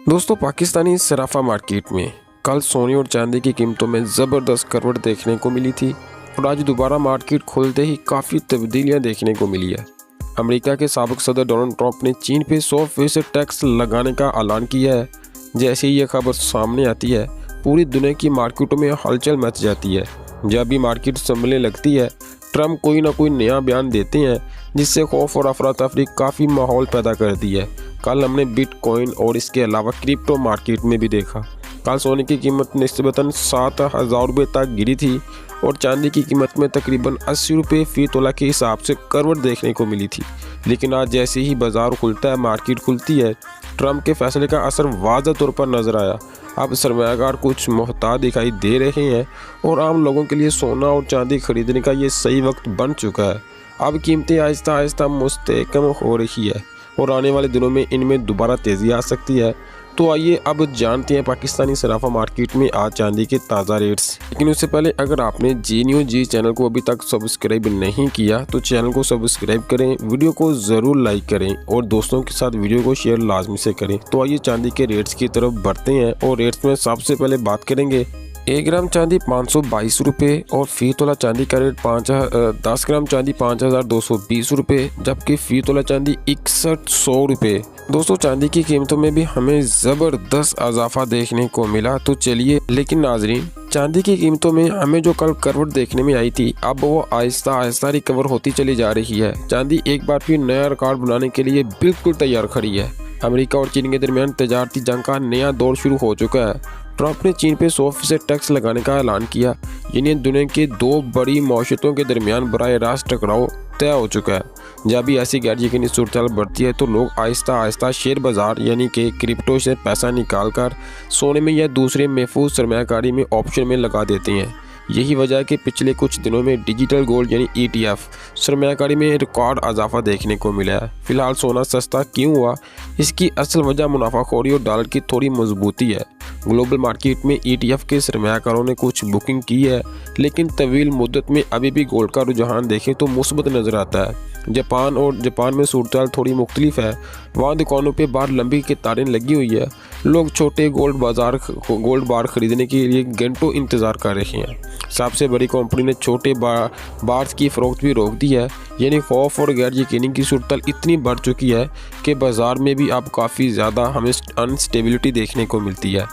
दोस्तों, पाकिस्तानी सराफा मार्केट में कल सोने और चांदी की कीमतों में ज़बरदस्त करवट देखने को मिली थी और आज दोबारा मार्केट खुलते ही काफ़ी तब्दीलियां देखने को मिली है। अमेरिका के साबिक सदर डोनाल्ड ट्रंप ने चीन पे 100% टैक्स लगाने का ऐलान किया है। जैसे ही यह खबर सामने आती है, पूरी दुनिया की मार्केटों में हलचल मच जाती है। जब भी मार्केट संभलने लगती है, ट्रंप कोई ना कोई नया बयान देते हैं जिससे खौफ और अफरा तफरी काफ़ी माहौल पैदा कर दी है। कल हमने बिटकॉइन और इसके अलावा क्रिप्टो मार्केट में भी देखा। कल सोने की कीमत निस्बतन 7,000 रुपये तक गिरी थी और चांदी की कीमत में तकरीबन 80 रुपये फी तोला के हिसाब से करवट देखने को मिली थी। लेकिन आज जैसे ही बाजार खुलता है, मार्केट खुलती है, ट्रंप के फैसले का असर वाज़ह तौर पर नजर आया। अब सरमायाकार कुछ मोहताज दिखाई दे रहे हैं और आम लोगों के लिए सोना और चांदी खरीदने का ये सही वक्त बन चुका है। अब कीमतें आहिस्ता आहिस्ता मुस्तहकम हो रही है और आने वाले दिनों में इनमें दोबारा तेज़ी आ सकती है। तो आइए अब जानते हैं पाकिस्तानी सराफा मार्केट में आज चांदी के ताज़ा रेट्स। लेकिन उससे पहले अगर आपने जी न्यूज़ जी चैनल को अभी तक सब्सक्राइब नहीं किया तो चैनल को सब्सक्राइब करें, वीडियो को ज़रूर लाइक करें और दोस्तों के साथ वीडियो को शेयर लाजमी से करें। तो आइए चांदी के रेट्स की तरफ बढ़ते हैं और रेट्स में सबसे पहले बात करेंगे 1 ग्राम चांदी 522 रुपये और फी तोला चांदी का रेट 10 ग्राम चांदी 5,220 रुपये, जबकि फी तोला चांदी 6100 रुपये। दोस्तों, चांदी की कीमतों में भी हमें ज़बरदस्त इजाफा देखने को मिला। तो चलिए, लेकिन नाजरीन, चांदी की कीमतों में हमें जो कल करवट देखने में आई थी, अब वो आहिस्ता आहिस्ता रिकवर होती चली जा रही है। चांदी एक बार फिर नया रिकॉर्ड बनाने के लिए बिल्कुल तैयार खड़ी है। अमेरिका और चीन के दरमियान तजारती जंग का नया दौर शुरू हो चुका है। ट्रंप ने चीन पे 100% टैक्स लगाने का ऐलान किया, यानी दुनिया के दो बड़ी मौशतों के दरमियान बराह रास्त टकराव तय हो चुका है। जब भी ऐसी गैर यकीनी सूरत बढ़ती है तो लोग आहिस्ता आहिस्ता शेयर बाजार यानी कि क्रिप्टो से पैसा निकाल कर सोने में या दूसरे महफूज सरमायाकारी में ऑप्शन में लगा देते हैं। यही वजह है कि पिछले कुछ दिनों में डिजिटल गोल्ड यानी ETF सरमायाकारी में रिकॉर्ड इजाफा देखने को मिला है। फिलहाल सोना सस्ता क्यों हुआ, इसकी असल वजह मुनाफाखोरी और डॉलर की थोड़ी मजबूती है। ग्लोबल मार्केट में ETF के सरमायाकारों ने कुछ बुकिंग की है, लेकिन तवील मुद्दत में अभी भी गोल्ड का रुझान देखें तो मुस्बत नज़र आता है। जापान में सूरत थोड़ी मुख्तलिफ है। वहाँ दुकानों पे बाहर लंबी कतारें लगी हुई है। लोग छोटे गोल्ड बार खरीदने के लिए घंटों इंतज़ार कर रहे हैं। सबसे बड़ी कंपनी ने छोटे बार्स की फ़रोख्त भी रोक दी है, यानी खौफ और गैर यकीनी की सूरत इतनी बढ़ चुकी है कि बाज़ार में भी अब काफ़ी ज़्यादा हमें अनस्टेबिलिटी देखने को मिलती है।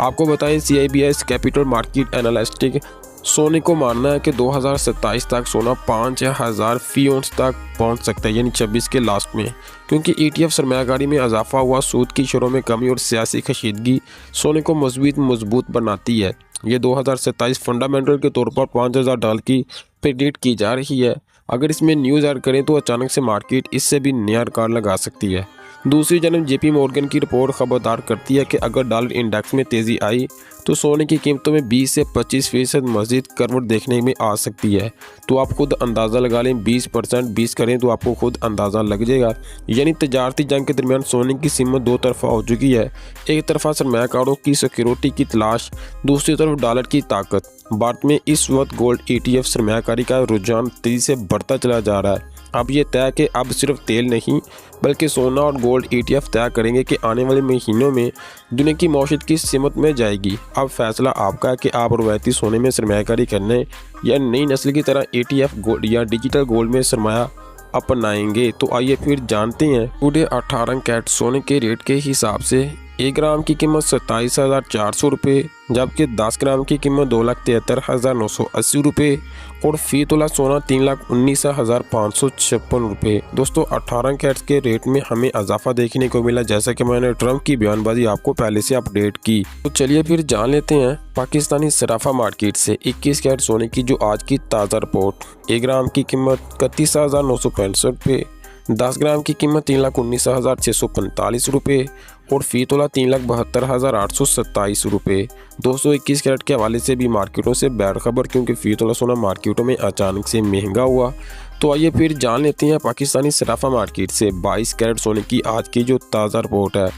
आपको बताएं, CIBS कैपिटल मार्केट एनालिस्टिक सोने को मानना है कि 2027 तक सोना 5,000 फी औंस तक पहुंच सकता है, यानी 26 के लास्ट में, क्योंकि ETF सरमायाकारी में इजाफा हुआ, सूद की शरहों में कमी और सियासी कशीदगी सोने को मजबूत बनाती है। ये 2027 फंडामेंटल के तौर पर $5,000 की प्रेडिक्ट की जा रही है। अगर इसमें न्यूज़ ऐड करें तो अचानक से मार्केट इससे भी नया रिकॉर्ड लगा सकती है। दूसरी जानब JP मॉर्गन की रिपोर्ट खबरदार करती है कि अगर डॉलर इंडेक्स में तेज़ी आई तो सोने की कीमतों में 20 से 25% मज़ीद करवट देखने में आ सकती है। तो आप खुद अंदाज़ा लगा लें, 20% करें तो आपको खुद अंदाज़ा लग जाएगा। यानी तजारती जंग के दरमियान सोने की कीमत दो तरफा हो चुकी है। एक तरफा सरमायाकारों की सिक्योरिटी की तलाश, दूसरी तरफ डॉलर की ताकत। भारत में इस वक्त गोल्ड ETF सरमायाकारी का रुझान तेज़ी से बढ़ता चला जा रहा है। अब ये तय कि अब सिर्फ तेल नहीं बल्कि सोना और गोल्ड ETF तय करेंगे कि आने वाले महीनों में दुनिया की मौशत किस सिमत में जाएगी। अब फैसला आपका है कि आप रवायती सोने में सरमायाकारी करने या नई नस्ल की तरह ETF गोल्ड या डिजिटल गोल्ड में सरमाया अपनाएंगे। तो आइए फिर जानते हैं पूरे 18 कैरेट सोने के रेट के हिसाब से 1 ग्राम की कीमत 27,400 रुपये, जबकि 10 ग्राम की कीमत 2,73,980 रुपये और फी तोला सोना 3,19,556 रुपये। दोस्तों, 18 कैरेट के रेट में हमें इजाफा देखने को मिला, जैसा कि मैंने ट्रंप की बयानबाजी आपको पहले से अपडेट की। तो चलिए फिर जान लेते हैं पाकिस्तानी सराफा मार्केट से 21 कैरेट सोने की जो आज की ताज़ा रिपोर्ट। 1 ग्राम की कीमत 31,965 रुपये, 10 ग्राम की कीमत 3,19,645 रुपये और फी तोला 3,72,827 रुपये। 221 कैरेट के हवाले से भी मार्केटों से बैड खबर, क्योंकि फी तोला सोना मार्केटों में अचानक से महंगा हुआ। तो आइए फिर जान लेते हैं पाकिस्तानी सराफा मार्केट से 22 कैरेट सोने की आज की जो ताज़ा रिपोर्ट है।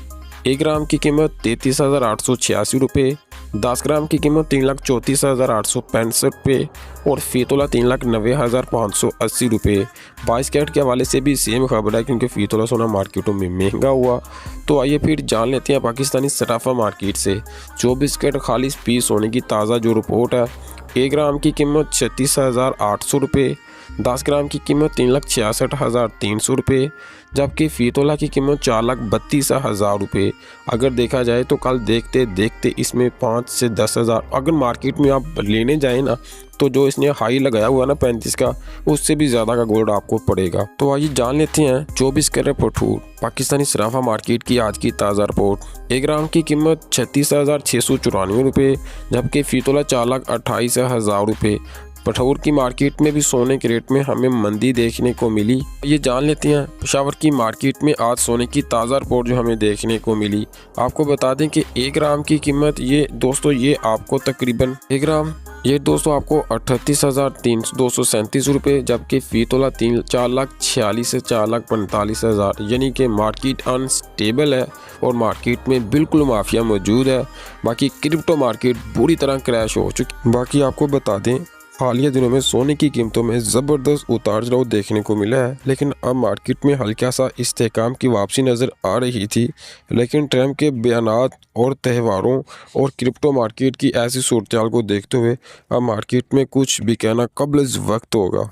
1 ग्राम की कीमत 33,886 रुपये, 10 ग्राम की कीमत 3,34,865 रुपये और फ़ी तोला 3,90,580 रुपये। 22 कैरेट के हवाले से भी सेम खबर है, क्योंकि फ़ी तोला सोना मार्केटों में महंगा हुआ। तो आइए फिर जान लेते हैं पाकिस्तानी सराफा मार्केट से 24 कैरेट खालिस पी सोने की ताज़ा जो रिपोर्ट है। 1 ग्राम की कीमत 36,800 रुपये, 10 ग्राम की कीमत 3,66,300 रुपये, जबकि फ़ी तोला की कीमत 4,32,000 रुपये। अगर देखा जाए तो कल देखते देखते इसमें 5 से 10,000 अगर मार्केट में आप लेने जाएँ ना, तो जो इसने हाई लगाया हुआ ना 35 का, उससे भी ज़्यादा का गोल्ड आपको पड़ेगा। तो आइए जान लेते हैं 24 कैरेट पठूर पाकिस्तानी सराफा मार्केट की आज की ताज़ा रिपोर्ट। 1 ग्राम की कीमत 36,694 रुपये, जबकि फ़ी तोला 4,28,000 रुपये। पठौर की मार्केट में भी सोने के रेट में हमें मंदी देखने को मिली। ये जान लेते हैं पेशावर की मार्केट में आज सोने की ताज़ा रिपोर्ट जो हमें देखने को मिली। आपको बता दें कि 1 ग्राम की कीमत ये दोस्तों ये आपको तकरीबन 1 ग्राम ये दोस्तों आपको 38,237 रुपये, जबकि फ़ी तोला 4,46,000 से 4,45,000, यानी कि मार्केट अनस्टेबल है और मार्केट में बिल्कुल माफिया मौजूद है। बाकी क्रिप्टो मार्केट बुरी तरह क्रैश हो चुकी। बाकी आपको बता दें हालिया दिनों में सोने की कीमतों में ज़बरदस्त उतार चढ़ाव देखने को मिला है, लेकिन अब मार्केट में हल्का सा इस्तेहकाम की वापसी नज़र आ रही थी। लेकिन ट्रम्प के बयानात और त्योहारों और क्रिप्टो मार्केट की ऐसी सूरत को देखते हुए अब मार्केट में कुछ भी कहना कब्ल वक्त होगा।